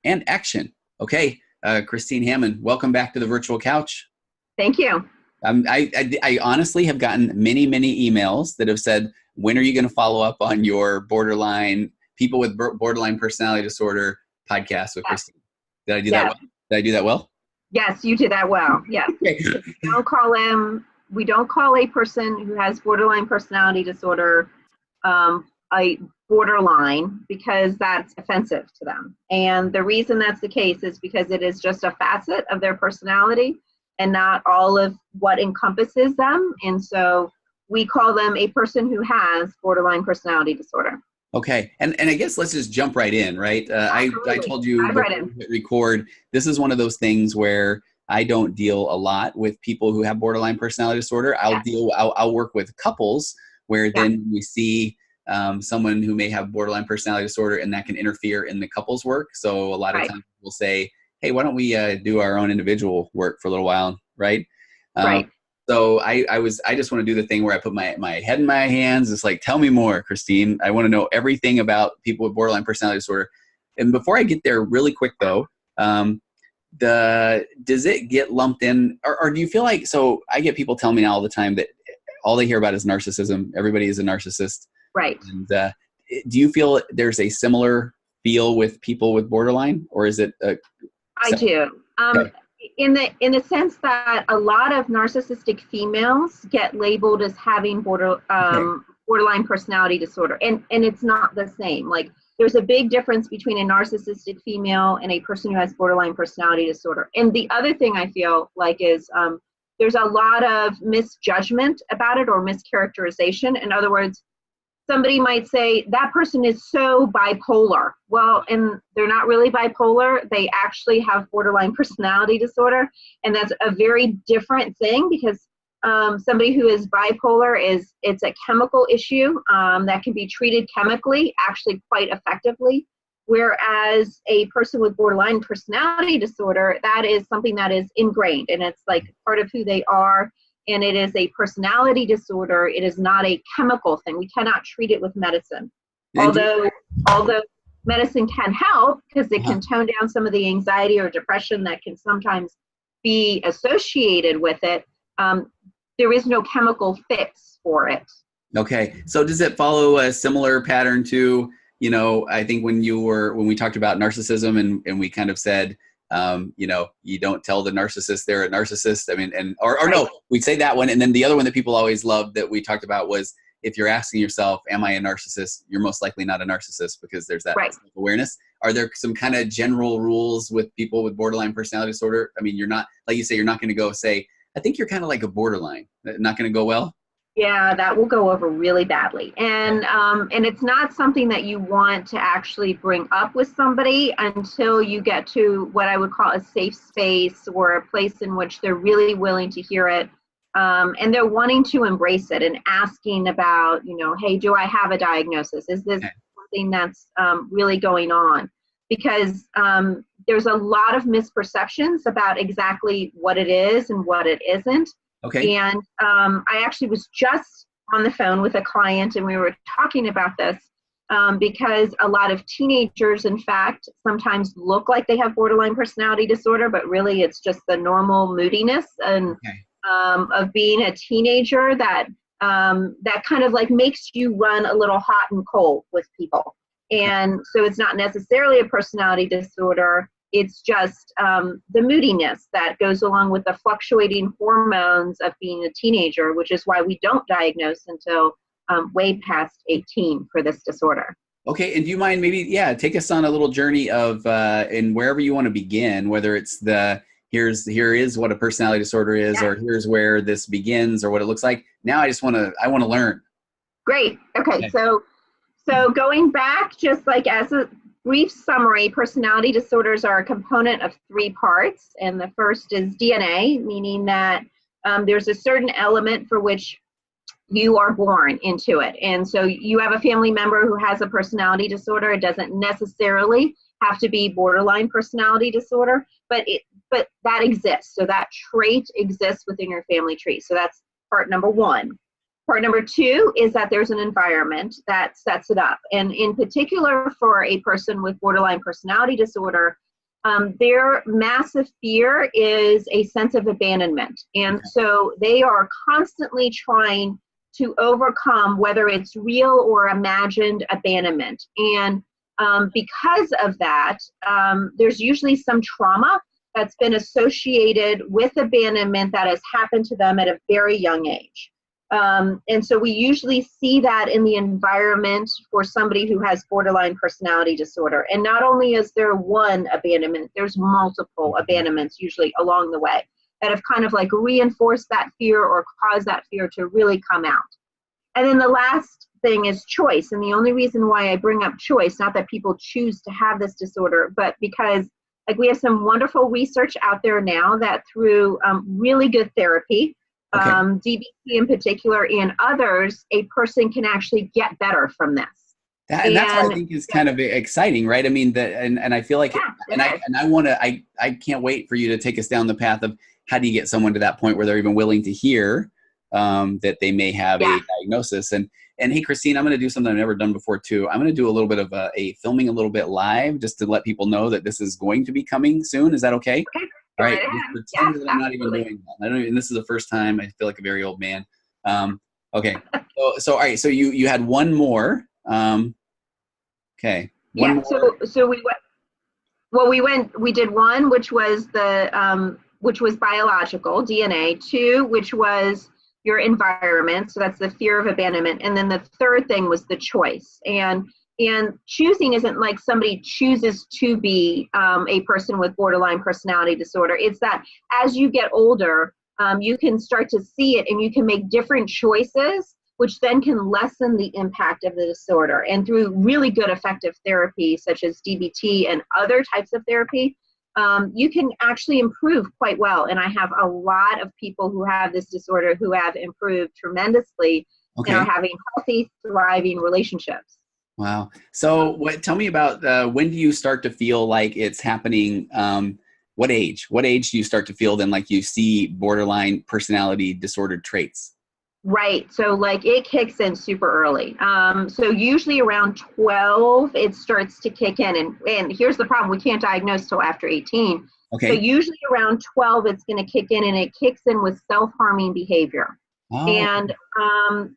and action. Okay, Christine Hammond, welcome back to the virtual couch. Thank you. I honestly have gotten many emails that have said, when are you going to follow up on your people with borderline personality disorder podcast with Christine? Did I do that well? Did I do that well? Yes, you did that well. Yes. Okay. We don't call a person who has borderline personality disorder a borderline, because that's offensive to them. And the reason that's the case is because it is just a facet of their personality and not all of what encompasses them. And so we call them a person who has borderline personality disorder. Okay. And I guess let's just jump right in, right? I told you before we record, this is one of those things where I don't deal a lot with people who have borderline personality disorder. I'll work with couples where then we see someone who may have borderline personality disorder, and that can interfere in the couple's work. So a lot of times we'll say, hey, why don't we do our own individual work for a little while, right? So I just want to do the thing where I put my head in my hands. It's like, tell me more, Christine. I want to know everything about people with borderline personality disorder. And before I get there, really quick though, does it get lumped in, or do you feel like, so I get people telling me now all the time that all they hear about is narcissism. Everybody is a narcissist. Right. And do you feel there's a similar feel with people with borderline, or is it? I do. Okay. In the sense that a lot of narcissistic females get labeled as having borderline personality disorder, and it's not the same. Like, there's a big difference between a narcissistic female and a person who has borderline personality disorder. And the other thing I feel like is there's a lot of misjudgment about it, or mischaracterization. In other words, somebody might say that person is so bipolar. Well, and they're not really bipolar. They actually have borderline personality disorder. And that's a very different thing, because somebody who is bipolar it's a chemical issue that can be treated chemically, actually quite effectively. Whereas a person with borderline personality disorder, that is something that is ingrained, and it's like part of who they are. And it is a personality disorder. It is not a chemical thing. We cannot treat it with medicine. Although medicine can help, because it can tone down some of the anxiety or depression that can sometimes be associated with it, there is no chemical fix for it. Okay. So does it follow a similar pattern to, I think when we talked about narcissism and we kind of said, you don't tell the narcissist they're a narcissist. I mean, no, we'd say that one. And then the other one that people always loved that we talked about was, if you're asking yourself, am I a narcissist? You're most likely not a narcissist, because there's that awareness. Are there some kind of general rules with people with borderline personality disorder? I mean, you're not, like you say, you're not going to go say, I think you're kind of like a borderline. Not going to go well? Yeah, that will go over really badly. And it's not something that you want to actually bring up with somebody until you get to what I would call a safe space, or a place in which they're really willing to hear it. And they're wanting to embrace it and asking about, hey, do I have a diagnosis? Is this something that's really going on? Because there's a lot of misperceptions about exactly what it is and what it isn't. Okay. And I actually was just on the phone with a client, and we were talking about this because a lot of teenagers, in fact, sometimes look like they have borderline personality disorder, but really it's just the normal moodiness and of being a teenager that kind of like makes you run a little hot and cold with people. And so it's not necessarily a personality disorder. It's just the moodiness that goes along with the fluctuating hormones of being a teenager, which is why we don't diagnose until way past 18 for this disorder. Okay, and do you mind maybe, take us on a little journey of, and wherever you want to begin, whether it's here is what a personality disorder is, or here's where this begins, or what it looks like. Now I want to learn. Great. Okay. So going back, just like as a brief summary, personality disorders are a component of 3 parts. And the first is DNA, meaning that there's a certain element for which you are born into it. And so you have a family member who has a personality disorder. It doesn't necessarily have to be borderline personality disorder, but that exists. So that trait exists within your family tree. So that's part number 1. Part number 2 is that there's an environment that sets it up. And in particular for a person with borderline personality disorder, their massive fear is a sense of abandonment. And so they are constantly trying to overcome whether it's real or imagined abandonment. And because of that, there's usually some trauma that's been associated with abandonment that has happened to them at a very young age. And so we usually see that in the environment for somebody who has borderline personality disorder. And not only is there one abandonment, there's multiple abandonments usually along the way that have kind of like reinforced that fear or caused that fear to really come out. And then the last thing is choice. And the only reason why I bring up choice, not that people choose to have this disorder, but because like we have some wonderful research out there now that through really good therapy, DBT in particular and others, a person can actually get better from this. And that's what I think is kind of exciting, right? I mean, and I feel like, I can't wait for you to take us down the path of how do you get someone to that point where they're even willing to hear that they may have a diagnosis. And hey, Christine, I'm going to do something I've never done before too. I'm going to do a little bit of a filming a little bit live just to let people know that this is going to be coming soon. Is that okay? Okay. All right. Just pretend that I'm not even doing that. And this is the first time. I feel like a very old man. Okay. So all right. So you had one more. Okay. One more. So we did one, which was which was biological DNA, 2, which was your environment. So that's the fear of abandonment. And then the third thing was the choice. And choosing isn't like somebody chooses to be a person with borderline personality disorder. It's that as you get older, you can start to see it and you can make different choices, which then can lessen the impact of the disorder. And through really good effective therapy, such as DBT and other types of therapy, you can actually improve quite well. And I have a lot of people who have this disorder who have improved tremendously and are having healthy, thriving relationships. Wow. So tell me about when do you start to feel like it's happening? What age? What age do you start to feel then like you see borderline personality disorder traits? Right. So like it kicks in super early. So usually around 12, it starts to kick in. And here's the problem. We can't diagnose till after 18. Okay. So usually around 12, it's going to kick in, and it kicks in with self-harming behavior. Oh.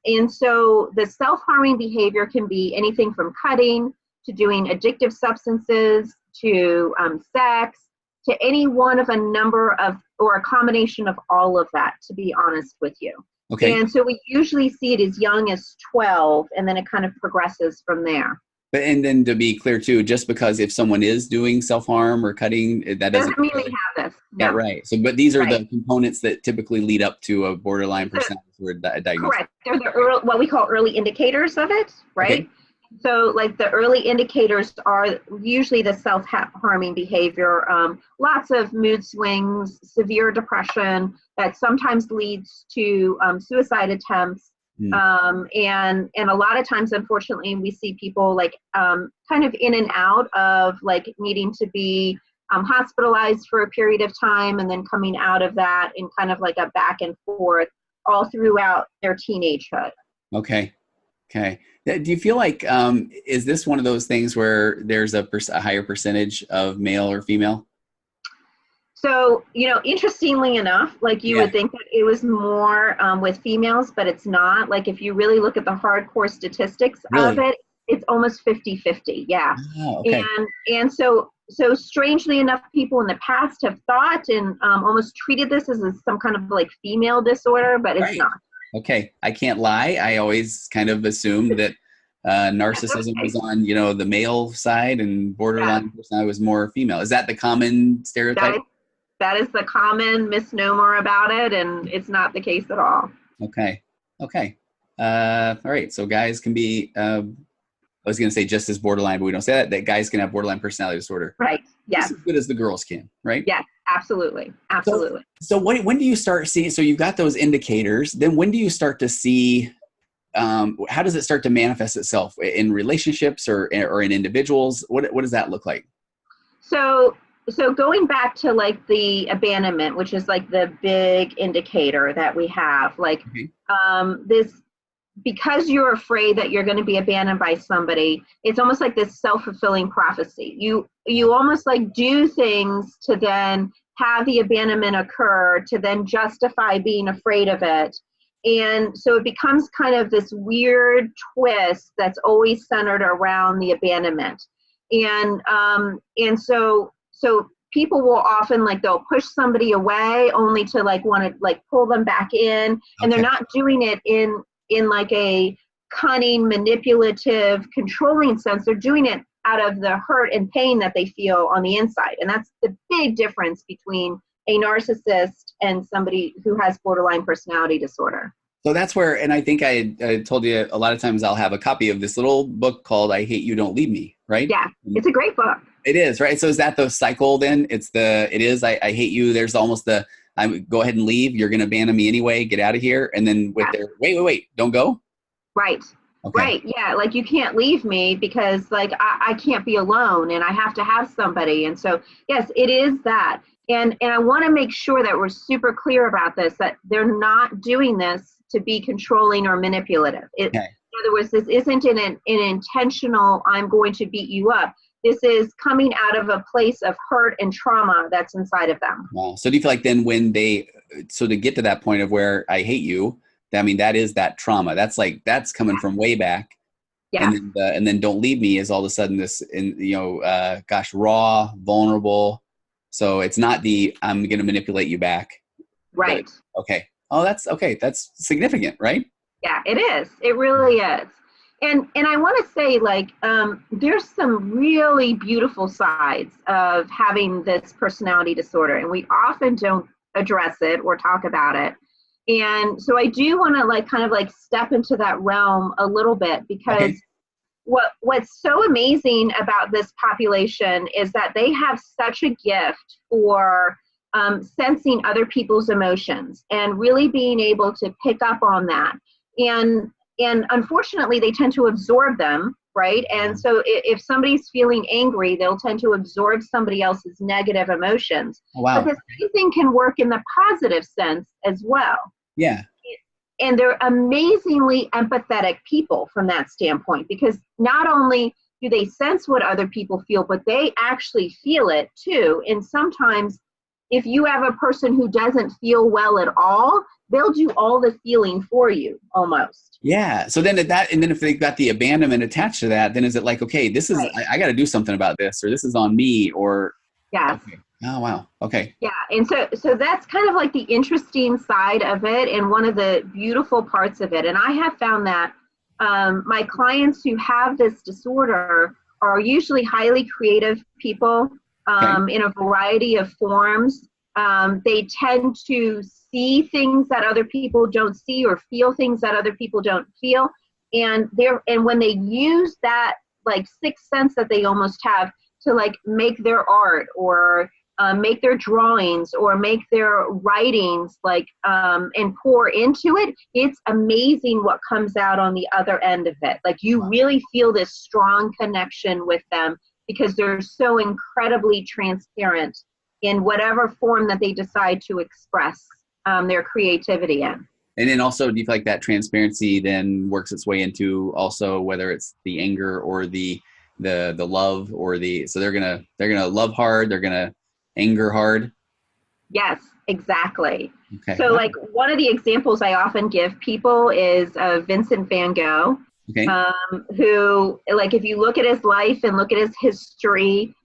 And so the self-harming behavior can be anything from cutting to doing addictive substances to sex to any one of a number of, or a combination of all of that, to be honest with you. Okay. And so we usually see it as young as 12, and then it kind of progresses from there. But and then to be clear too, just because if someone is doing self-harm or cutting, that doesn't mean they have this. Yeah, right. So, but these are the components that typically lead up to a borderline personality disorder diagnosis. Correct. They're the what we call early indicators of it, right? Okay. So like the early indicators are usually the self-harming behavior, lots of mood swings, severe depression that sometimes leads to suicide attempts. And a lot of times, unfortunately, we see people like kind of in and out of like needing to be hospitalized for a period of time and then coming out of that in kind of like a back and forth all throughout their teenagehood. Okay. Okay. Do you feel like, is this one of those things where there's a higher percentage of male or female? So, interestingly enough, like you would think that it was more with females, but it's not. Like if you really look at the hardcore statistics of it, it's almost 50-50. Yeah. Oh, okay. And so strangely enough, people in the past have thought and almost treated this as some kind of like female disorder, but it's not. Okay. I can't lie. I always kind of assumed that narcissism was on, the male side and borderline personality was more female. Is that the common stereotype? That is the common misnomer about it, and it's not the case at all. Okay. Okay. All right. So guys can be, I was going to say just as borderline, but we don't say that guys can have borderline personality disorder. Right. Yes. Just as good as the girls can, right? Yes, absolutely. Absolutely. So when do you start seeing, so you've got those indicators, then when do you start to see, how does it start to manifest itself in relationships or in individuals? What does that look like? So going back to like the abandonment, which is like the big indicator that we have, like because you're afraid that you're going to be abandoned by somebody, it's almost like this self-fulfilling prophecy. You almost like do things to then have the abandonment occur, to then justify being afraid of it. And so it becomes kind of this weird twist that's always centered around the abandonment. And so people will often like, they'll push somebody away only to like want to like pull them back in. And they're not doing it in like a cunning, manipulative, controlling sense. They're doing it out of the hurt and pain that they feel on the inside. And that's the big difference between a narcissist and somebody who has borderline personality disorder. So that's where, and I think I told you a lot of times I'll have a copy of this little book called I Hate You, Don't Leave Me, right? Yeah, it's a great book. It is, right? So is that the cycle then? I hate you. There's almost go ahead and leave. You're going to abandon me anyway. Get out of here. And then with wait, don't go. Right. Okay. Right. Yeah. Like you can't leave me because like I can't be alone and I have to have somebody. And so, yes, it is that. And I want to make sure that we're super clear about this, that they're not doing this to be controlling or manipulative. In other words, this isn't an intentional, I'm going to beat you up. This is coming out of a place of hurt and trauma that's inside of them. Wow. So do you feel like then so to get to that point of where I hate you, I mean, that is that trauma. That's coming from way back. Yeah. And then don't leave me is all of a sudden this, raw, vulnerable. So it's not I'm going to manipulate you back. Right. But, okay. Oh, that's okay. That's significant, right? Yeah, it is. It really is. And I want to say, like, there's some really beautiful sides of having this personality disorder, and we often don't address it or talk about it. And so I do want to like kind of like step into that realm a little bit, because what's so amazing about this population is that they have such a gift for sensing other people's emotions and really being able to pick up on that. And unfortunately, they tend to absorb them, right? And so if somebody's feeling angry, they'll tend to absorb somebody else's negative emotions. Oh, wow. But the same thing can work in the positive sense as well. Yeah. And they're amazingly empathetic people from that standpoint, because not only do they sense what other people feel, but they actually feel it too. And sometimes if you have a person who doesn't feel well at all, they'll do all the feeling for you almost. Yeah. So then if they've got the abandonment attached to that, then is it like, okay, this is, I got to do something about this, or this is on me, or. Yes. Okay. Oh, wow. Okay. Yeah. And so that's kind of like the interesting side of it and one of the beautiful parts of it. And I have found that my clients who have this disorder are usually highly creative people in a variety of forms. They tend to see things that other people don't see, or feel things that other people don't feel. And when they use that like sixth sense that they almost have to like make their art, or make their drawings, or make their writings, like and pour into it, it's amazing what comes out on the other end of it. Like you really feel this strong connection with them because they're so incredibly transparent in whatever form that they decide to express their creativity in. And then also, do you feel like that transparency then works its way into also whether it's the anger or the love, or so they're gonna love hard, they're gonna anger hard? Yes, exactly. Okay. So like one of the examples I often give people is Vincent Van Gogh, who, like, if you look at his life and look at his history,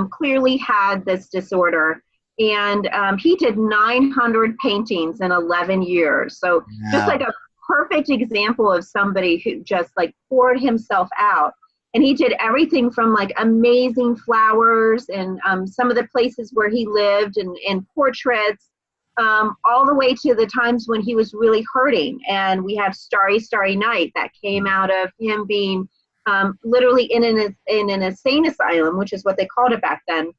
clearly had this disorder. And he did 900 paintings in 11 years. So just like a perfect example of somebody who just like poured himself out. And he did everything from like amazing flowers and some of the places where he lived, and portraits, all the way to the times when he was really hurting. And we have Starry, Starry Night that came out of him being literally in an insane asylum, which is what they called it back then,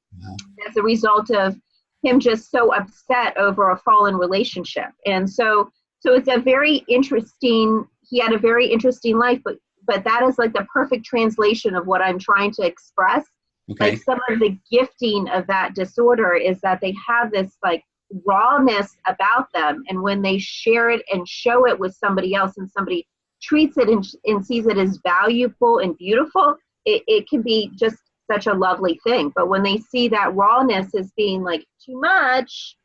as a result of him just so upset over a fallen relationship. And so it's a very interesting, he had a very interesting life, but that is like the perfect translation of what I'm trying to express. Okay. Like some of the gifting of that disorder is that they have this like rawness about them. And when they share it and show it with somebody else, and somebody treats it and sees it as valuable and beautiful, it can be just such a lovely thing. But when they see that rawness as being like too much,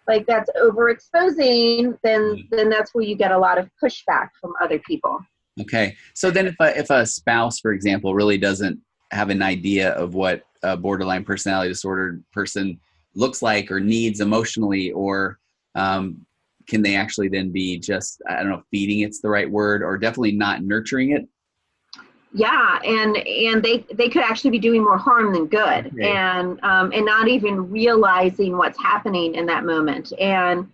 like that's overexposing, then that's where you get a lot of pushback from other people. Okay. So then if a spouse, for example, really doesn't have an idea of what a borderline personality disorder person looks like or needs emotionally, or can they actually then be just, I don't know, feeding it's the right word, or definitely not nurturing it? Yeah, and they could actually be doing more harm than good, okay. And not even realizing what's happening in that moment. And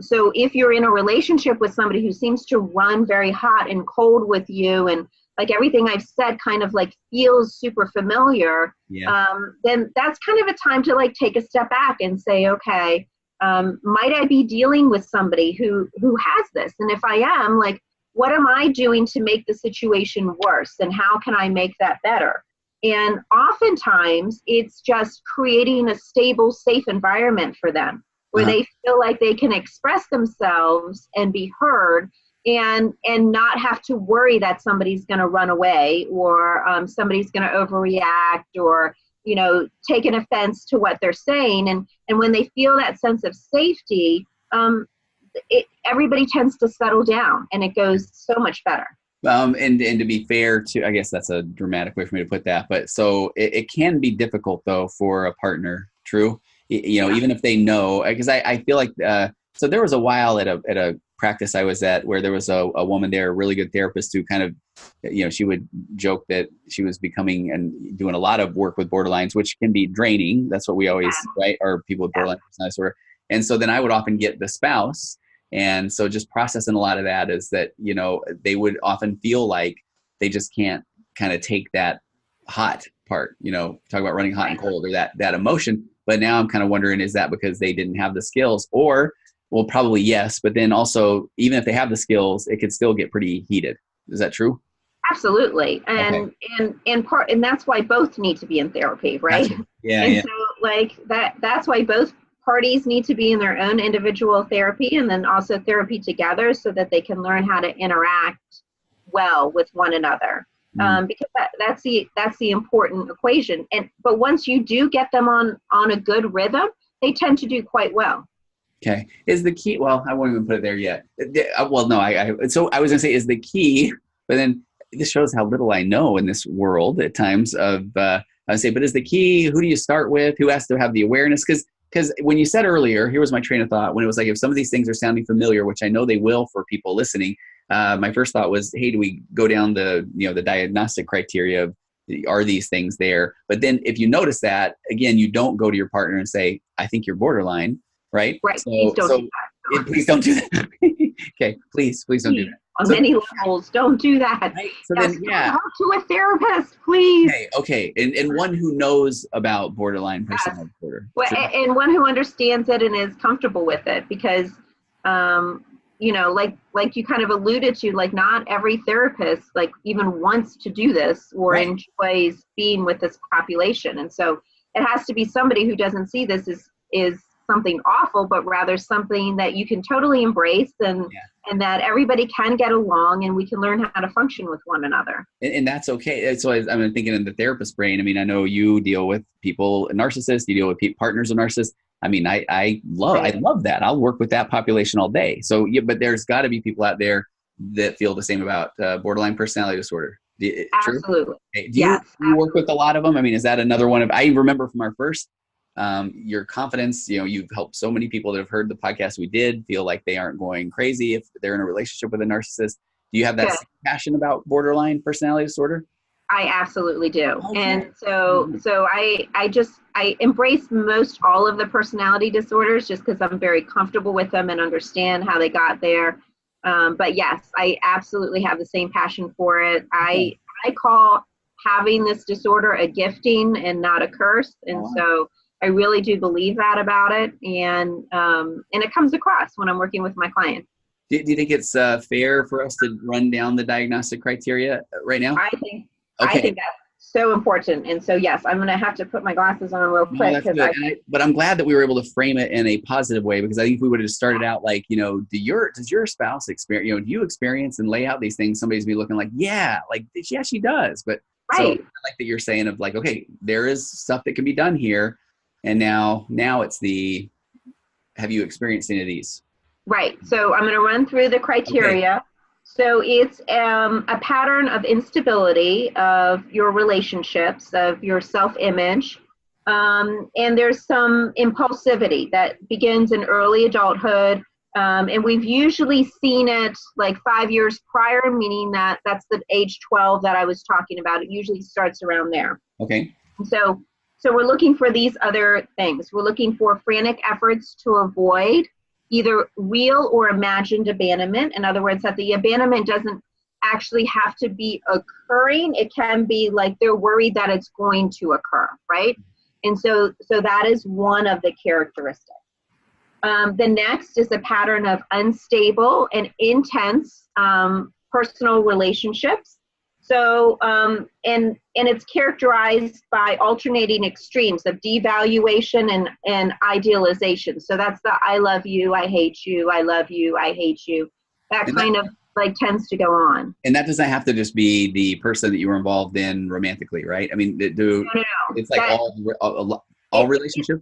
so if you're in a relationship with somebody who seems to run very hot and cold with you, and like everything I've said kind of like feels super familiar, then that's kind of a time to like take a step back and say, okay, might I be dealing with somebody who has this? And if I am, like, what am I doing to make the situation worse? And how can I make that better? And oftentimes it's just creating a stable, safe environment for them where they feel like they can express themselves and be heard, and not have to worry that somebody's going to run away, or somebody's going to overreact, or, you know, take an offense to what they're saying. And when they feel that sense of safety, everybody tends to settle down, and it goes so much better. And to be fair to, I guess that's a dramatic way for me to put that, but so it can be difficult though for a partner, true? You know, even if they know, because I feel like, so there was a while at a practice I was at where there was a woman there, a really good therapist, who kind of, you know, she would joke that she was becoming and doing a lot of work with borderlines, which can be draining. That's what we always, right? Or people with borderline personality disorder. And so then I would often get the spouse. And so just processing a lot of that is that, you know, they would often feel like they just can't kind of take that hot part, you know, talk about running hot and cold, or that emotion. But now I'm kind of wondering, is that because they didn't have the skills? Or, well, probably yes, but then also, even if they have the skills, it could still get pretty heated. Is that true? Absolutely. And and that's why both need to be in therapy, right? Gotcha. Yeah. And so like that's why both parties need to be in their own individual therapy, and then also therapy together, so that they can learn how to interact well with one another. Because that's the important equation. But once you do get them on a good rhythm, they tend to do quite well. Okay. Is the key, well, I won't even put it there yet. Well, no, so I was gonna say, is the key, but then this shows how little I know in this world at times of, I would say, but is the key, who do you start with? Who has to have the awareness? Because when you said earlier, here was my train of thought, when it was like, if some of these things are sounding familiar, which I know they will for people listening, my first thought was, hey, do we go down the diagnostic criteria of, are these things there? But then if you notice that, again, you don't go to your partner and say, I think you're borderline, right? Right. So, please don't do that. Please don't do that. Okay. Please don't do that. On many levels, don't do that. Right? So then, talk to a therapist, please. Okay. And one who knows about borderline personality disorder. Well, and one who understands it and is comfortable with it, because, you know, like you kind of alluded to, like not every therapist like even wants to do this or enjoys being with this population. And so it has to be somebody who doesn't see this is something awful, but rather something that you can totally embrace, and that everybody can get along, and we can learn how to function with one another. And that's okay. So I'm thinking in the therapist brain, I mean, I know you deal with people, narcissists, you deal with partners of narcissists. I mean, I love that. I'll work with that population all day. So, but there's got to be people out there that feel the same about borderline personality disorder. Absolutely. Okay. Do you work with a lot of them? I mean, is that another one of, I remember from our first, your confidence, you know, you've helped so many people that have heard the podcast we did feel like they aren't going crazy if they're in a relationship with a narcissist. Do you have that same passion about borderline personality disorder? I absolutely do. Okay. And so I embrace most all of the personality disorders just because I'm very comfortable with them and understand how they got there. But yes, I absolutely have the same passion for it. I call having this disorder a gifting and not a curse. And so I really do believe that about it. And it comes across when I'm working with my clients. Do you think it's fair for us to run down the diagnostic criteria right now? I think that's so important. And so, yes, I'm going to have to put my glasses on real quick. No, that's good. But I'm glad that we were able to frame it in a positive way, because I think if we would have started out like, does your spouse experience, do you experience and lay out these things? Somebody's be looking like, yeah, she does. But right. So I like that you're saying of like, okay, there is stuff that can be done here. And now it's have you experienced any of these? Right. So I'm going to run through the criteria. Okay. So it's a pattern of instability of your relationships, of your self-image. And there's some impulsivity that begins in early adulthood. And we've usually seen it like 5 years prior, meaning that's the age 12 that I was talking about. It usually starts around there. Okay. So we're looking for these other things. We're looking for frantic efforts to avoid either real or imagined abandonment. In other words, that the abandonment doesn't actually have to be occurring. It can be like they're worried that it's going to occur, right? And so that is one of the characteristics. The next is a pattern of unstable and intense personal relationships. So, and it's characterized by alternating extremes of devaluation and idealization. So that's the I love you, I hate you, I love you, I hate you. That kind of like tends to go on. And that doesn't have to just be the person that you were involved in romantically, right? I mean, No. It's like all relationships?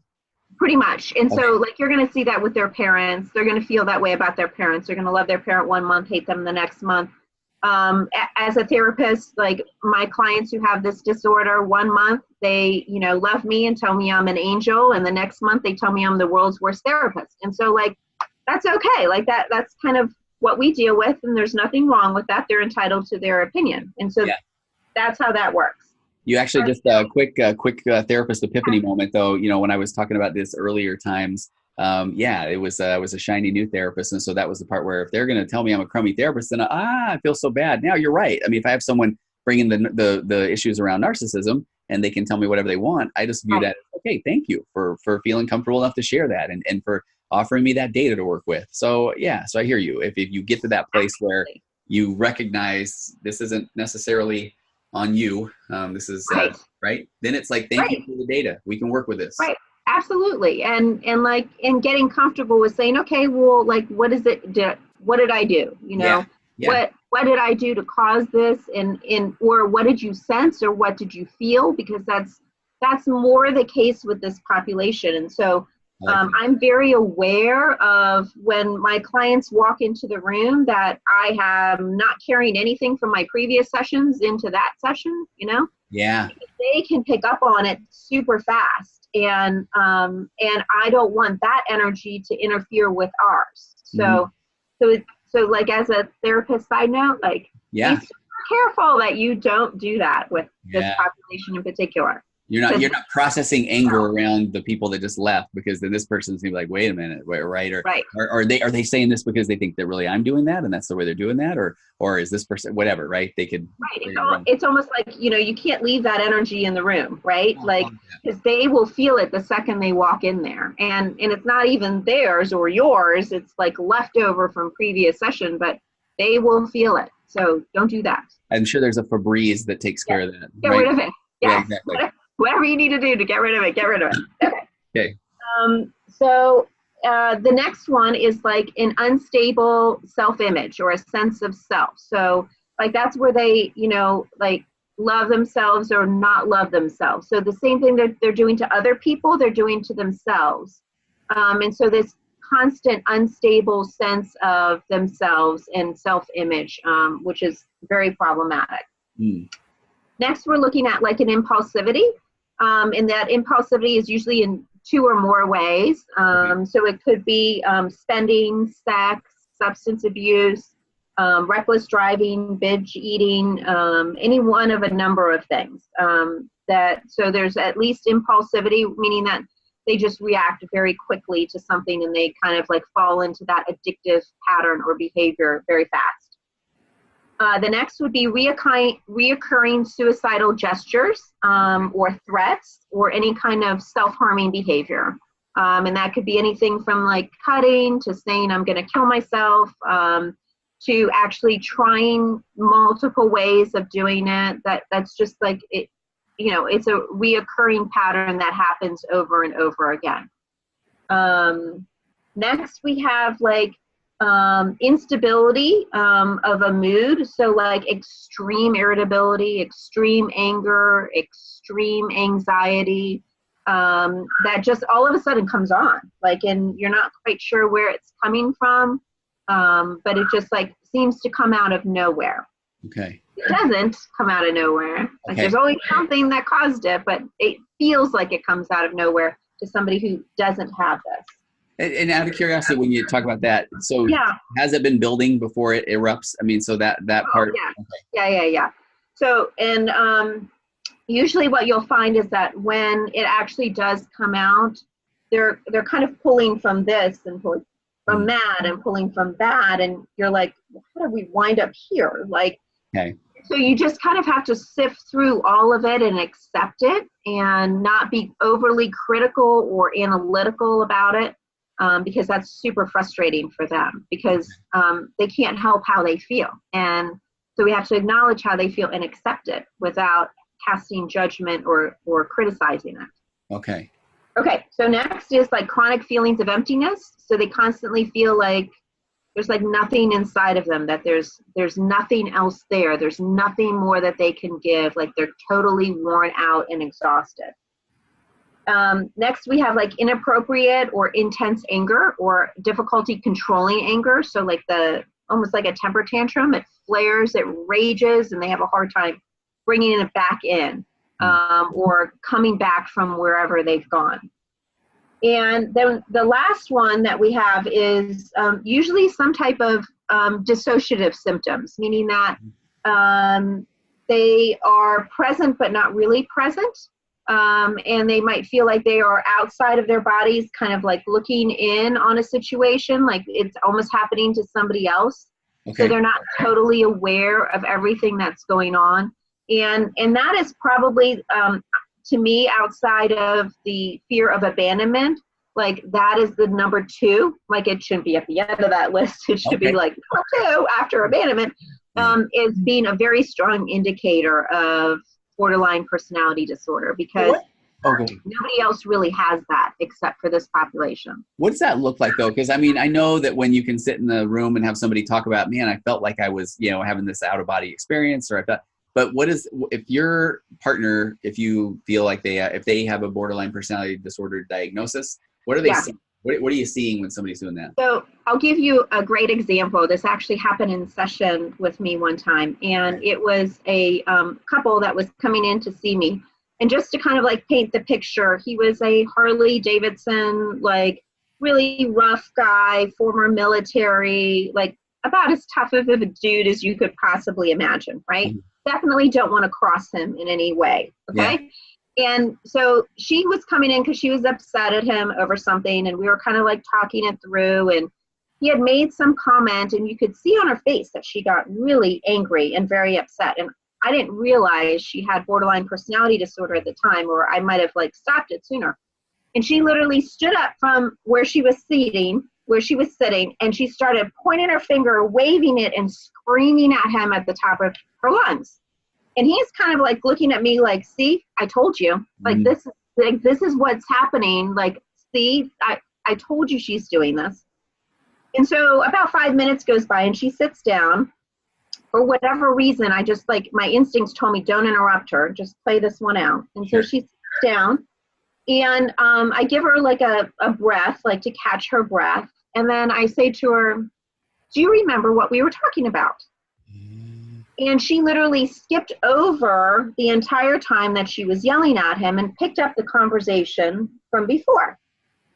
Pretty much. And so like you're going to see that with their parents. They're going to feel that way about their parents. They're going to love their parent one month, hate them the next month. As a therapist, like my clients who have this disorder, 1 month they, love me and tell me I'm an angel, and the next month they tell me I'm the world's worst therapist. And so like, that's okay. Like that's kind of what we deal with, and there's nothing wrong with that. They're entitled to their opinion. And so that's how that works. You actually just a quick therapist epiphany moment though, when I was talking about this earlier times, it was a shiny new therapist. And so that was the part where if they're going to tell me I'm a crummy therapist, then I feel so bad. Now you're right. I mean, if I have someone bringing the issues around narcissism and they can tell me whatever they want, I just view that, okay, thank you for feeling comfortable enough to share that and for offering me that data to work with. So so I hear you. If you get to that place where you recognize this isn't necessarily on you, this is right, then it's like, thank you for the data. We can work with this. Right. Absolutely. And getting comfortable with saying, okay, well, like, what is it? What did I do? What did I do to cause this? Or what did you sense, or what did you feel? Because that's more the case with this population. And so I'm very aware of when my clients walk into the room that I am not carrying anything from my previous sessions into that session, Yeah. They can pick up on it super fast. And I don't want that energy to interfere with ours. So like as a therapist side note, like be super careful that you don't do that with this population in particular. You're not processing anger around the people that just left, because then this person's gonna be like, wait a minute, right? Or are they saying this because they think that really I'm doing that and that's the way they're doing that, or is this person whatever, right? They could It's almost like you can't leave that energy in the room, right? Because they will feel it the second they walk in there, and it's not even theirs or yours. It's like leftover from previous session, but they will feel it. So don't do that. I'm sure there's a Febreze that takes care of that. Get rid of it. Yeah, exactly. Whatever you need to do to get rid of it, get rid of it. Okay. So the next one is like an unstable self-image or a sense of self. So like that's where they, like love themselves or not love themselves. So the same thing that they're doing to other people, they're doing to themselves. And so this constant unstable sense of themselves and self-image, which is very problematic. Next, we're looking at like an impulsivity. And that impulsivity is usually in 2 or more ways. So it could be spending, sex, substance abuse, reckless driving, binge eating, any one of a number of things. So there's at least impulsivity, meaning that they just react very quickly to something and they kind of like fall into that addictive pattern or behavior very fast. The next would be reoccurring suicidal gestures or threats or any kind of self-harming behavior. And that could be anything from like cutting to saying I'm going to kill myself to actually trying multiple ways of doing it. That's just like it's a reoccurring pattern that happens over and over again. Next, we have like instability of a mood. So like extreme irritability, extreme anger, extreme anxiety, that just all of a sudden comes on. Like, and you're not quite sure where it's coming from, but it just like seems to come out of nowhere. Okay. It doesn't come out of nowhere. Like there's always something that caused it, but it feels like it comes out of nowhere to somebody who doesn't have this. And out of curiosity, when you talk about that, so has it been building before it erupts? I mean, so that part. Yeah. Okay. Yeah. So, and usually what you'll find is that when it actually does come out, they're kind of pulling from this and pulling from that and pulling from that, and you're like, how did we wind up here? Like, so you just kind of have to sift through all of it and accept it, and not be overly critical or analytical about it. Because that's super frustrating for them, because they can't help how they feel. And so we have to acknowledge how they feel and accept it without casting judgment or criticizing it. Okay. Okay, so next is like chronic feelings of emptiness. So they constantly feel like there's like nothing inside of them, that there's nothing else there. There's nothing more that they can give. Like they're totally worn out and exhausted. Next, we have like inappropriate or intense anger or difficulty controlling anger. So like almost like a temper tantrum, it flares, it rages, and they have a hard time bringing it back in or coming back from wherever they've gone. And then the last one that we have is usually some type of dissociative symptoms, meaning that they are present but not really present. And they might feel like they are outside of their bodies, kind of like looking in on a situation, like it's almost happening to somebody else. Okay. So they're not totally aware of everything that's going on. And that is probably, to me, outside of the fear of abandonment, like that is the number 2. Like it shouldn't be at the end of that list. It should be like number 2 after abandonment, is being a very strong indicator of borderline personality disorder, because nobody else really has that except for this population. What does that look like though? Because I mean, I know that when you can sit in the room and have somebody talk about, man, I felt like I was, having this out of body experience, or I felt, but what is, if your partner, if you feel like if they have a borderline personality disorder diagnosis, what are they seeing? What are you seeing when somebody's doing that? So I'll give you a great example. This actually happened in session with me one time, and it was a couple that was coming in to see me. And just to kind of like paint the picture, he was a Harley Davidson, like really rough guy, former military, like about as tough of a dude as you could possibly imagine, right? Definitely don't want to cross him in any way, okay? Yeah. And so she was coming in because she was upset at him over something, and we were kind of like talking it through, and he had made some comment, and you could see on her face that she got really angry and very upset. And I didn't realize she had borderline personality disorder at the time, or I might have like stopped it sooner. And she literally stood up from where she was sitting, and she started pointing her finger, waving it, and screaming at him at the top of her lungs. And he's kind of like looking at me like, see, I told you, like this is what's happening. Like, see, I told you she's doing this. And so about 5 minutes goes by and she sits down. For whatever reason, I just like, my instincts told me, don't interrupt her, just play this one out. And so she sits down, and I give her like a breath, like to catch her breath. And then I say to her, do you remember what we were talking about? And she literally skipped over the entire time that she was yelling at him and picked up the conversation from before.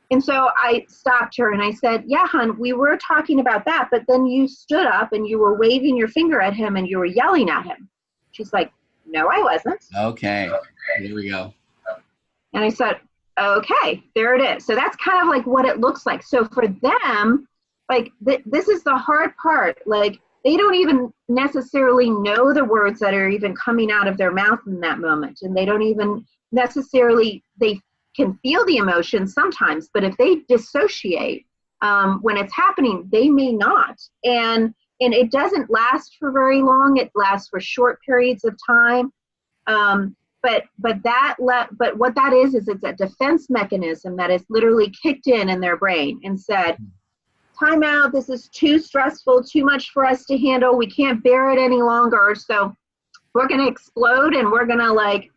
And so I stopped her and I said, yeah, hon, we were talking about that, but then you stood up and you were waving your finger at him and you were yelling at him. She's like, no, I wasn't. Okay, here we go. And I said, okay, there it is. So that's kind of like what it looks like. So for them, like this is the hard part. Like, they don't even necessarily know the words that are even coming out of their mouth in that moment. And they don't even necessarily, they can feel the emotion sometimes, but if they dissociate when it's happening, they may not. And it doesn't last for very long. It lasts for short periods of time. but what that is it's a defense mechanism that is literally kicked in their brain and said, time out, this is too stressful, too much for us to handle, we can't bear it any longer, so we're going to explode and we're going to like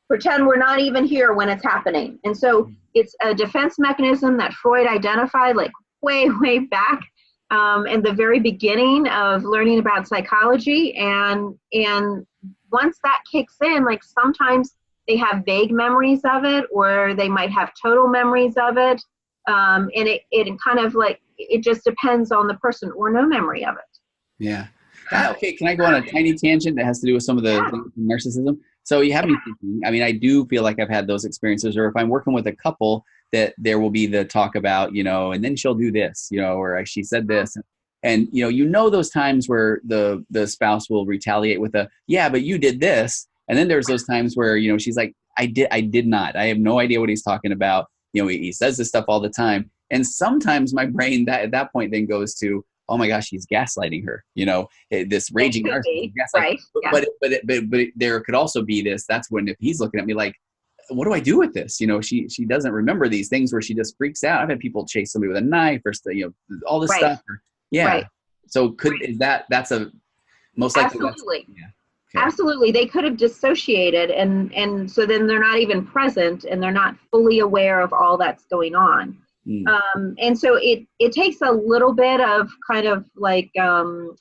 pretend we're not even here when it's happening. And so it's a defense mechanism that Freud identified like way back in the very beginning of learning about psychology. And once that kicks in, like sometimes they have vague memories of it, or they might have total memories of it. And it kind of like, it just depends on the person, or no memory of it. Yeah. Okay, can I go on a tiny tangent that has to do with some of the things in narcissism? So you have me thinking, I mean, I do feel like I've had those experiences, or if I'm working with a couple, that there will be the talk about, and then she'll do this, or she said this. And, those times where the spouse will retaliate with yeah, but you did this. And then there's those times where, she's like, I did not. I have no idea what he's talking about. He says this stuff all the time. And sometimes my brain at that point then goes to, oh my gosh, he's gaslighting her, this raging narcissist. Right. Yeah. But there could also be this, that's when if he's looking at me like, what do I do with this? She doesn't remember these things where she just freaks out. I've had people chase somebody with a knife or, all this stuff. Yeah. Right. So that's a most likely. Absolutely. Absolutely. They could have dissociated and so then they're not even present and they're not fully aware of all that's going on. And so it takes a little bit of kind of like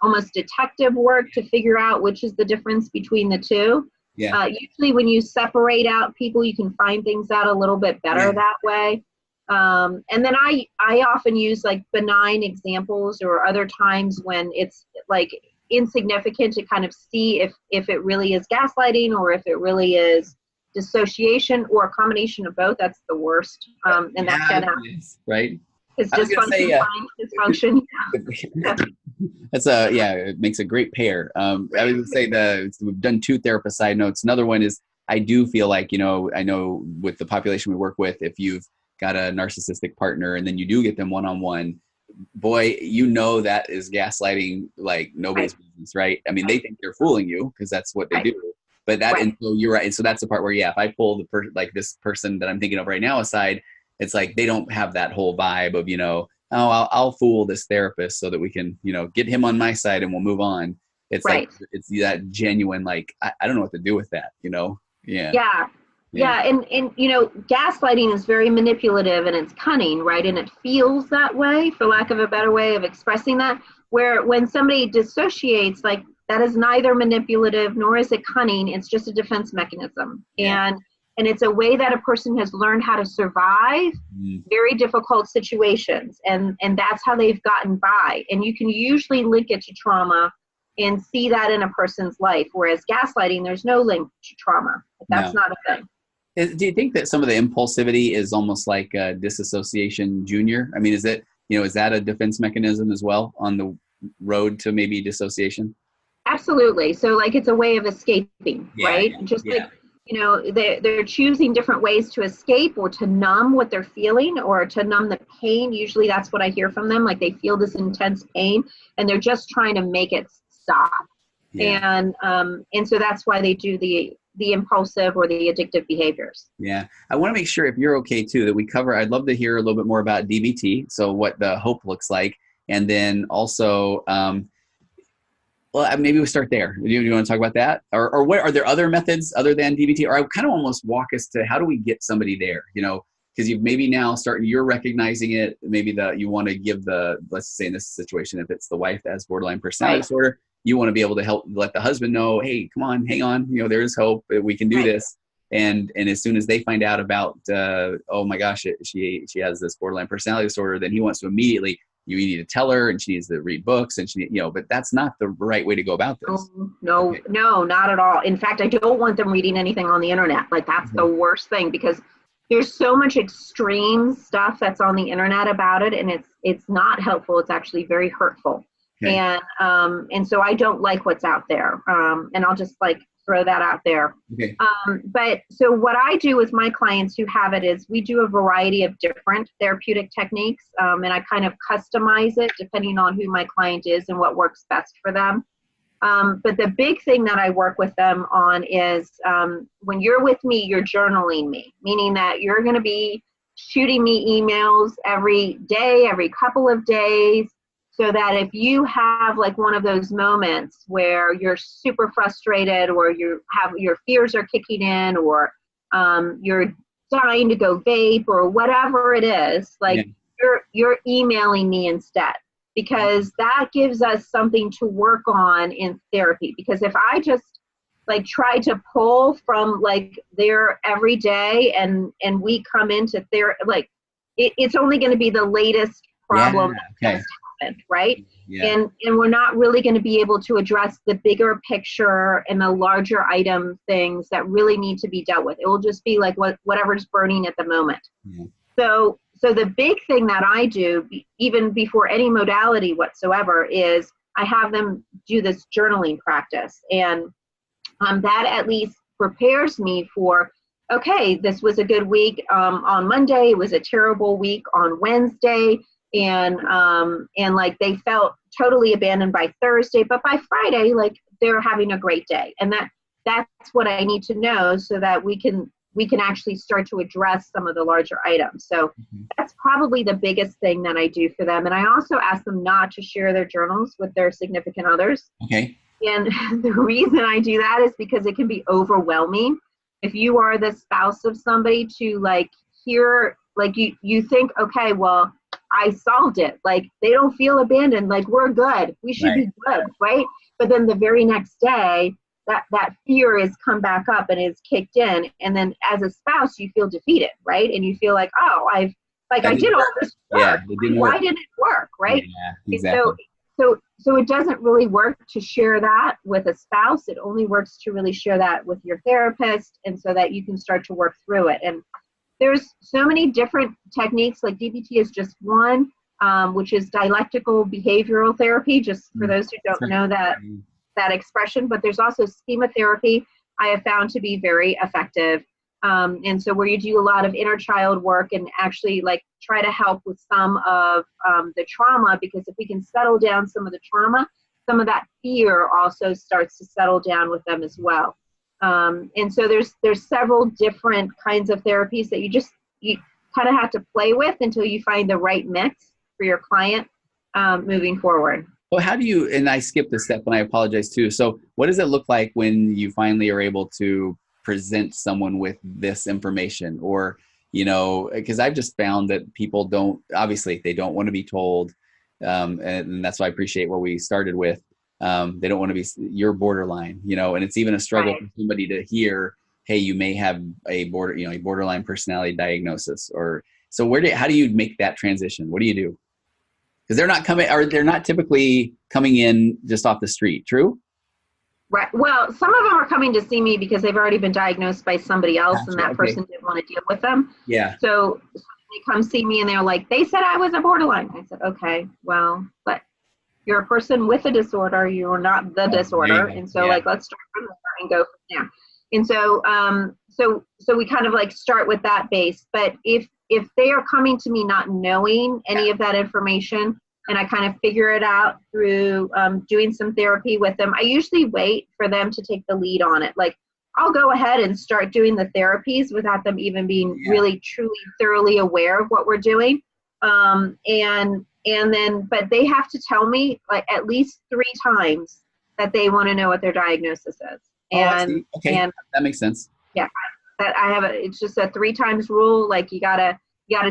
almost detective work to figure out which is the difference between the two. Yeah. Usually when you separate out people, you can find things out a little bit better that way. And then I often use like benign examples or other times when it's like insignificant to kind of see if it really is gaslighting or if it really is dissociation or a combination of both. That's the worst. And that can happen. Right. It's dysfunction. That's it makes a great pair. I was going to say we've done 2 therapist side notes. Another one is I do feel like, I know with the population we work with, if you've got a narcissistic partner and then you do get them one-on-one, boy, that is gaslighting like nobody's business, right? I mean, they think they're fooling you because that's what they do. But and so you're right. And so that's the part where, if I pull this person that I'm thinking of right now aside, it's like they don't have that whole vibe of, I'll fool this therapist so that we can, get him on my side and we'll move on. It's like, it's that genuine, like, I don't know what to do with that, Yeah. Yeah. And gaslighting is very manipulative and it's cunning, right? And it feels that way, for lack of a better way of expressing that, where when somebody dissociates, like, that is neither manipulative nor is it cunning. It's just a defense mechanism. Yeah. And it's a way that a person has learned how to survive very difficult situations. And that's how they've gotten by. And you can usually link it to trauma and see that in a person's life. Whereas gaslighting, there's no link to trauma. That's not a thing. Do you think that some of the impulsivity is almost like a disassociation junior? I mean, is it, is that a defense mechanism as well on the road to maybe dissociation? Absolutely. So like it's a way of escaping, right? Just like, they're choosing different ways to escape or to numb what they're feeling or to numb the pain. Usually that's what I hear from them. Like they feel this intense pain and they're just trying to make it stop. Yeah. And so that's why they do the impulsive or the addictive behaviors. Yeah. I want to make sure, if you're okay too, that we cover, I'd love to hear a little bit more about DBT. So what the hope looks like. And then also, well, maybe we start there. Do you want to talk about that? Or what are there other methods other than DBT? Or I kind of almost walk us to how do we get somebody there? Because you've maybe now you're recognizing it. Maybe you want to give let's say in this situation, if it's the wife that has borderline personality disorder, you want to be able to help let the husband know, hey, come on, hang on. There is hope. We can do this. And as soon as they find out about, oh my gosh, she has this borderline personality disorder, then he wants to immediately, you need to tell her and she needs to read books and but that's not the right way to go about this. No, not at all. In fact, I don't want them reading anything on the internet. Like that's the worst thing because there's so much extreme stuff that's on the internet about it and it's not helpful. It's actually very hurtful. Okay. And so I don't like what's out there. And I'll just throw that out there. Okay. But so what I do with my clients who have it is we do a variety of different therapeutic techniques, and I kind of customize it depending on who my client is and what works best for them. But the big thing that I work with them on is when you're with me, you're journaling me, meaning that you're going to be shooting me emails every day, every couple of days, so that if you have like one of those moments where you're super frustrated, or your fears are kicking in, or you're dying to go vape, or whatever it is, like you're emailing me instead, because that gives us something to work on in therapy. Because if I just like try to pull from like there every day and we come into therapy, like it's only going to be the latest problem that just happened, right? And we're not really going to be able to address the bigger picture and the larger item things that really need to be dealt with. It will just be like whatever's burning at the moment. So the big thing that I do, even before any modality whatsoever, is I have them do this journaling practice. And that at least prepares me for, okay, this was a good week on Monday. It was a terrible week on Wednesday. And like they felt totally abandoned by Thursday, but by Friday, like they're having a great day. And that's what I need to know, so that we can actually start to address some of the larger items. So that's probably the biggest thing that I do for them. And I also ask them not to share their journals with their significant others. Okay. And the reason I do that is because it can be overwhelming. If you are the spouse of somebody, to like hear, like you think, okay, well, I solved it. Like they don't feel abandoned. Like we're good. We should be good, right? But then the very next day, that fear is come back up and is kicked in. And then as a spouse, you feel defeated, right? And you feel like, oh, I did all this work. Why didn't it work, right? Yeah, exactly. So it doesn't really work to share that with a spouse. It only works to really share that with your therapist, and so that you can start to work through it. And there's so many different techniques, like DBT is just one, which is dialectical behavioral therapy, just for those who don't know that expression. But there's also schema therapy I have found to be very effective. And so where you do a lot of inner child work and actually like try to help with some of the trauma, because if we can settle down some of the trauma, some of that fear also starts to settle down with them as well. And so there's several different kinds of therapies that you kind of have to play with until you find the right mix for your client moving forward. Well, how do you, and I skipped this step and I apologize too. So what does it look like when you finally are able to present someone with this information? Or, you know, because I've just found that people don't, obviously they don't want to be told. And that's why I appreciate what we started with. They don't want to be, you're borderline, you know, and it's even a struggle for somebody to hear, hey, you may have a borderline personality diagnosis. Or so how do you make that transition? What do you do? Because they're not typically coming in just off the street. True? Right. Well, some of them are coming to see me because they've already been diagnosed by somebody else, and that person didn't want to deal with them. Yeah. So they come see me and they're like, they said I was a borderline. I said, okay, well, but you're a person with a disorder. You're not the disorder. And so like, let's start from there and go from there. And so, so we kind of like start with that base. But if they are coming to me not knowing any of that information, and I kind of figure it out through doing some therapy with them, I usually wait for them to take the lead on it. Like I'll go ahead and start doing the therapies without them even being really, truly, thoroughly aware of what we're doing. And then, but they have to tell me like at least 3 times that they want to know what their diagnosis is. And, and that makes sense. Yeah, that I have it's just a 3 times rule. Like you gotta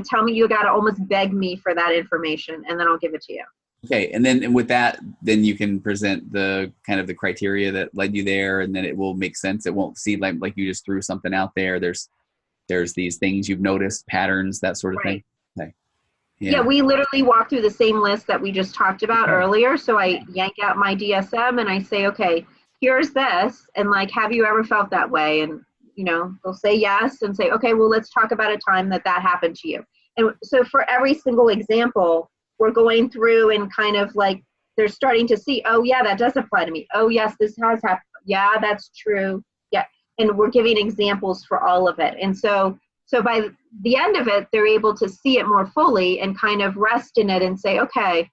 tell me, you gotta almost beg me for that information, and then I'll give it to you. Okay, and then with that, then you can present the kind of the criteria that led you there, and then it will make sense. It won't seem like you just threw something out there. There's these things you've noticed, patterns, that sort of thing. Okay. Yeah, we literally walk through the same list that we just talked about earlier. So I yank out my DSM and I say, okay, here's this, and like, have you ever felt that way? And you know, they'll say yes and say, okay, well, let's talk about a time that happened to you. And so for every single example, we're going through and kind of like, they're starting to see, oh yeah, that does apply to me. Oh yes, this has happened. Yeah, that's true. Yeah. And we're giving examples for all of it. And so by the end of it, they're able to see it more fully and kind of rest in it and say, okay,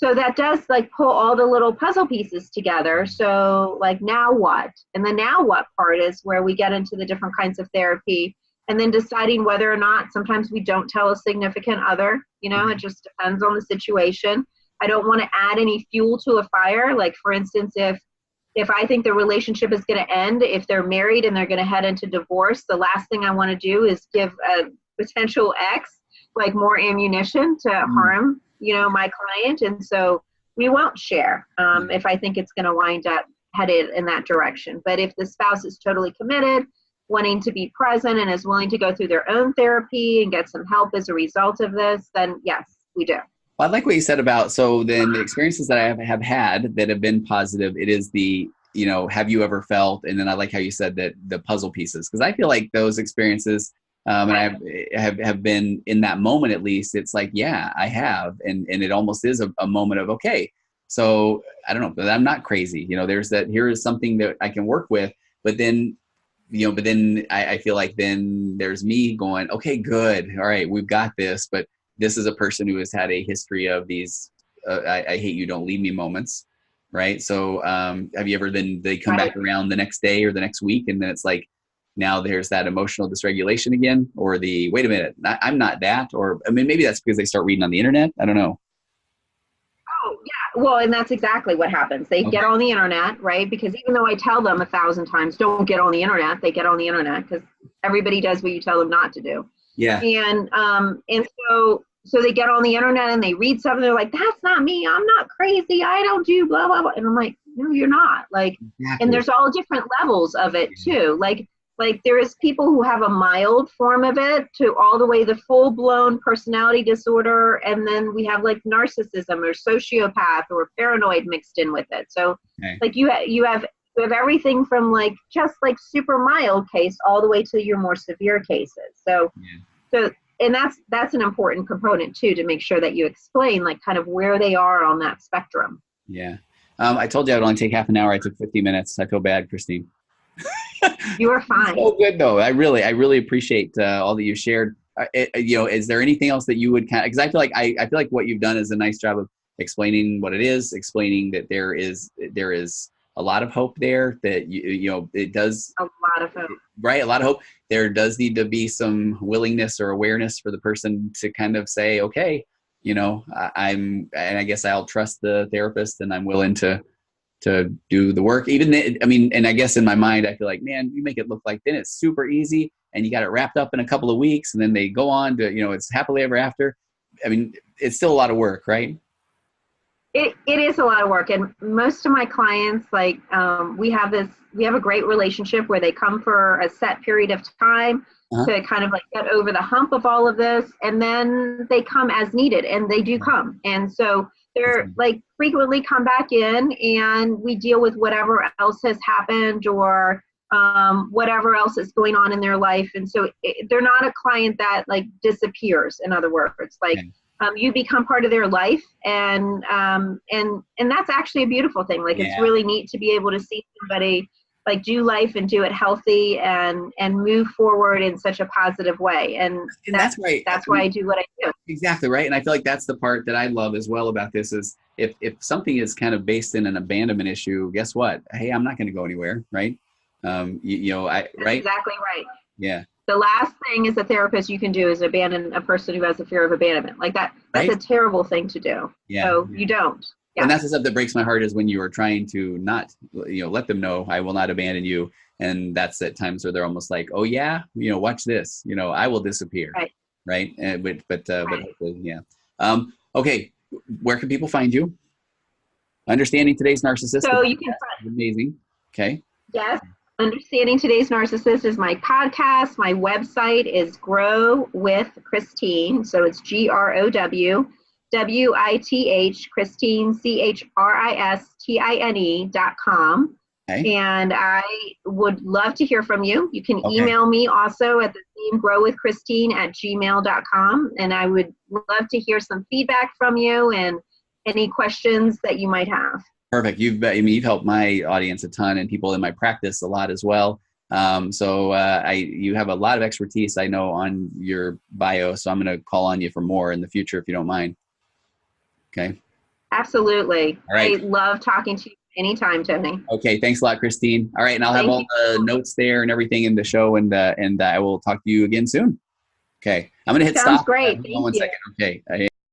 so that does like pull all the little puzzle pieces together. So like, now what? And the now what part is where we get into the different kinds of therapy, and then deciding whether or not, sometimes we don't tell a significant other, you know, it just depends on the situation. I don't want to add any fuel to a fire. Like, for instance, if I think the relationship is going to end, if they're married and they're going to head into divorce, the last thing I want to do is give a potential ex like more ammunition to harm, you know, my client. And so we won't share if I think it's going to wind up headed in that direction. But if the spouse is totally committed, wanting to be present, and is willing to go through their own therapy and get some help as a result of this, then yes, we do. Well, I like what you said about, so then the experiences that I have had that have been positive, it is the, you know, have you ever felt, and then I like how you said that the puzzle pieces, because I feel like those experiences, and I have been in that moment, at least, it's like, yeah, I have. And it almost is a moment of, okay, so I don't know, but I'm not crazy. You know, there's that, here is something that I can work with, but then, you know, but then I feel like then there's me going, okay, good. All right, we've got this, but this is a person who has had a history of these, I hate you, don't leave me moments. Right. So, have you ever then they come back around the next day or the next week, and then it's like, now there's that emotional dysregulation again, or the, wait a minute, I'm not that, or, I mean, maybe that's because they start reading on the internet. I don't know. Oh, yeah. Well, and that's exactly what happens. They get on the internet, right? Because even though I tell them 1,000 times, don't get on the internet, they get on the internet because everybody does what you tell them not to do. Yeah. And so they get on the internet and they read something. They're like, that's not me. I'm not crazy. I don't do blah, blah, blah. And I'm like, no, you're not. Like, and there's all different levels of it too. Like there is people who have a mild form of it to all the way the full-blown personality disorder, and then we have like narcissism or sociopath or paranoid mixed in with it. So like you have everything from like just like super mild case all the way to your more severe cases. So and that's an important component too, to make sure that you explain like kind of where they are on that spectrum. Yeah. I told you I would only take half an hour. I took 50 minutes. I feel bad, Christine. You are fine. So good though. I really appreciate all that you shared. You know, is there anything else that you would kind of, because I feel like what you've done is a nice job of explaining what it is, explaining that there is a lot of hope there, that you know, it does a lot of hope, right? A lot of hope. There does need to be some willingness or awareness for the person to kind of say, okay, you know, and I guess I'll trust the therapist, and I'm willing to do the work. And I guess in my mind, I feel like, man, you make it look like then it's super easy and you got it wrapped up in a couple of weeks, and then they go on to, you know, it's happily ever after. I mean, it's still a lot of work, right? It is a lot of work. And most of my clients, like, we have a great relationship where they come for a set period of time to kind of like get over the hump of all of this. And then they come as needed, and they do come. And so they're like frequently come back in, and we deal with whatever else has happened or whatever else is going on in their life. And so they're not a client that like disappears. In other words, like you become part of their life, and that's actually a beautiful thing. Like it's really neat to be able to see somebody like do life and do it healthy and move forward in such a positive way. And that's right. That's why I do what I do. Exactly right. And I feel like that's the part that I love as well about this is if something is kind of based in an abandonment issue, guess what? Hey, I'm not going to go anywhere. Right. Right. Exactly right. Yeah. The last thing as a therapist you can do is abandon a person who has a fear of abandonment. Like that's a terrible thing to do. Yeah. So you don't. Yeah. And that's the stuff that breaks my heart is when you are trying to not, you know, let them know I will not abandon you. And that's at times where they're almost like, oh yeah, you know, watch this, you know, I will disappear. Right. Right. But hopefully, yeah. Okay. Where can people find you? Understanding Today's Narcissist. So you can find amazing. Okay. Yes. Understanding Today's Narcissist is my podcast. My website is Grow with Christine. So it's GROWWITH Christine CHRISTINE.com. Okay. And I would love to hear from you. You can email me also at the same growwithchristine@gmail.com. And I would love to hear some feedback from you and any questions that you might have. Perfect. You've helped my audience a ton and people in my practice a lot as well. You have a lot of expertise, I know, on your bio. So I'm going to call on you for more in the future if you don't mind. Okay. Absolutely. All right. I love talking to you anytime, Tony. Okay. Thanks a lot, Christine. All right. And I'll have all the notes there and everything in the show, and I will talk to you again soon. Okay. I'm going to hit stop. Sounds great. Hold on one second. Okay.